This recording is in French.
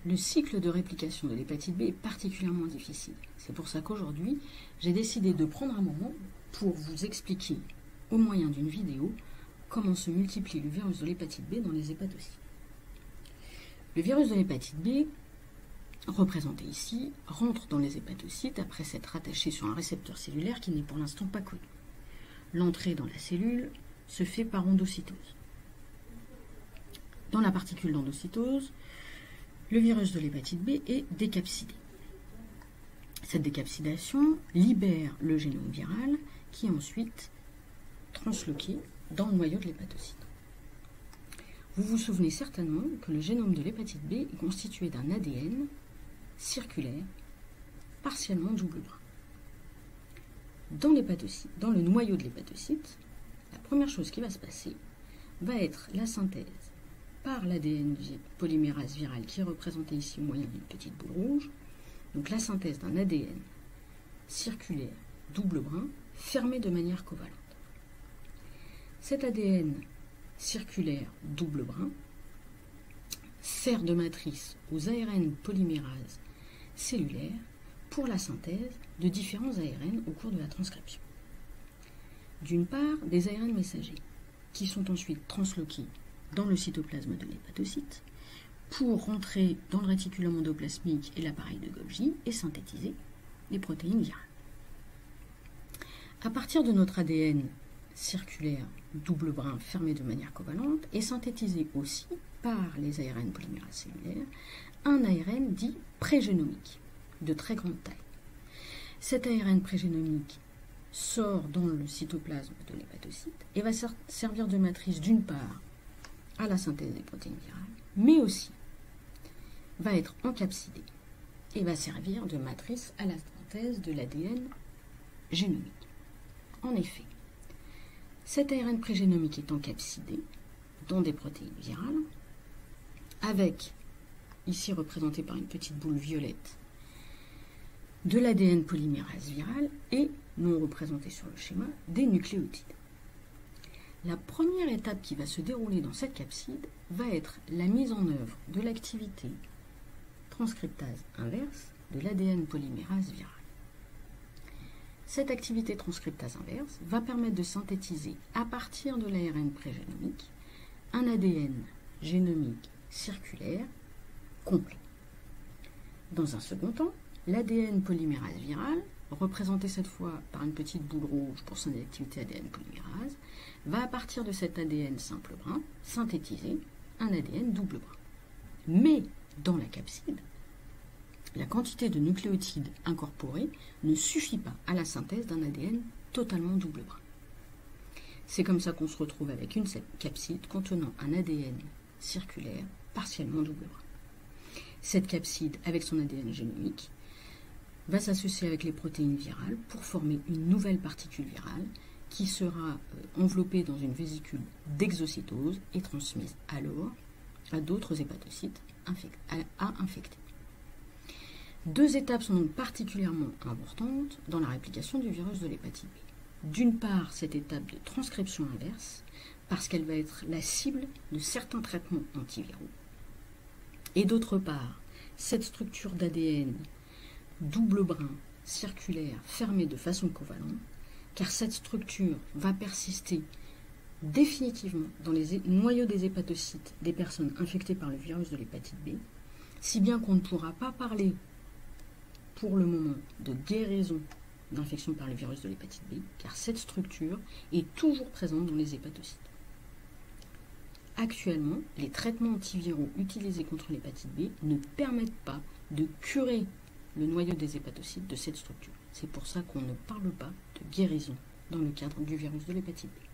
le cycle de réplication de l'hépatite B est particulièrement difficile. C'est pour ça qu'aujourd'hui, j'ai décidé de prendre un moment pour vous expliquer, au moyen d'une vidéo, comment se multiplie le virus de l'hépatite B dans les hépatocytes. Le virus de l'hépatite B, représenté ici, rentre dans les hépatocytes après s'être attaché sur un récepteur cellulaire qui n'est pour l'instant pas connu. L'entrée dans la cellule se fait par endocytose. Dans la particule d'endocytose, le virus de l'hépatite B est décapsidé. Cette décapsidation libère le génome viral qui est ensuite transloqué dans le noyau de l'hépatocyte. Vous vous souvenez certainement que le génome de l'hépatite B est constitué d'un ADN circulaire, partiellement double brun. Dans le noyau de l'hépatocyte, la première chose qui va se passer va être la synthèse par l'ADN polymérase virale qui est représenté ici au moyen d'une petite boule rouge, donc la synthèse d'un ADN circulaire double brun fermé de manière covalente. Cet ADN circulaire double brun sert de matrice aux ARN polymérases cellulaires pour la synthèse de différents ARN au cours de la transcription. D'une part, des ARN messagers qui sont ensuite transloqués dans le cytoplasme de l'hépatocyte pour rentrer dans le réticulum endoplasmique et l'appareil de Golgi et synthétiser les protéines virales. À partir de notre ADN circulaire double brun fermé de manière covalente est synthétisé aussi par les ARN polymérases cellulaires un ARN dit prégénomique de très grande taille. Cet ARN prégénomique sort dans le cytoplasme de l'hépatocyte et va servir de matrice d'une part à la synthèse des protéines virales, mais aussi va être encapsidé et va servir de matrice à la synthèse de l'ADN génomique. En effet, cet ARN prégénomique est encapsidé dans des protéines virales, avec, ici représenté par une petite boule violette, de l'ADN polymérase virale et, non représenté sur le schéma, des nucléotides. La première étape qui va se dérouler dans cette capside va être la mise en œuvre de l'activité transcriptase inverse de l'ADN polymérase virale. Cette activité transcriptase inverse va permettre de synthétiser à partir de l'ARN prégénomique un ADN génomique circulaire complet. Dans un second temps, l'ADN polymérase virale, représenté cette fois par une petite boule rouge pour son activité ADN polymérase, va à partir de cet ADN simple brun synthétiser un ADN double brun. Mais dans la capside, la quantité de nucléotides incorporés ne suffit pas à la synthèse d'un ADN totalement double brun. C'est comme ça qu'on se retrouve avec une capside contenant un ADN circulaire partiellement double brun. Cette capside, avec son ADN génomique, va s'associer avec les protéines virales pour former une nouvelle particule virale qui sera enveloppée dans une vésicule d'exocytose et transmise alors à d'autres hépatocytes à infecter. Deux étapes sont donc particulièrement importantes dans la réplication du virus de l'hépatite B. D'une part, cette étape de transcription inverse, parce qu'elle va être la cible de certains traitements antiviraux. Et d'autre part, cette structure d'ADN double brun circulaire fermée de façon covalente, car cette structure va persister définitivement dans les noyaux des hépatocytes des personnes infectées par le virus de l'hépatite B, si bien qu'on ne pourra pas parler pour le moment de guérison d'infection par le virus de l'hépatite B, car cette structure est toujours présente dans les hépatocytes. Actuellement, les traitements antiviraux utilisés contre l'hépatite B ne permettent pas de curer le noyau des hépatocytes de cette structure. C'est pour ça qu'on ne parle pas de guérison dans le cadre du virus de l'hépatite B.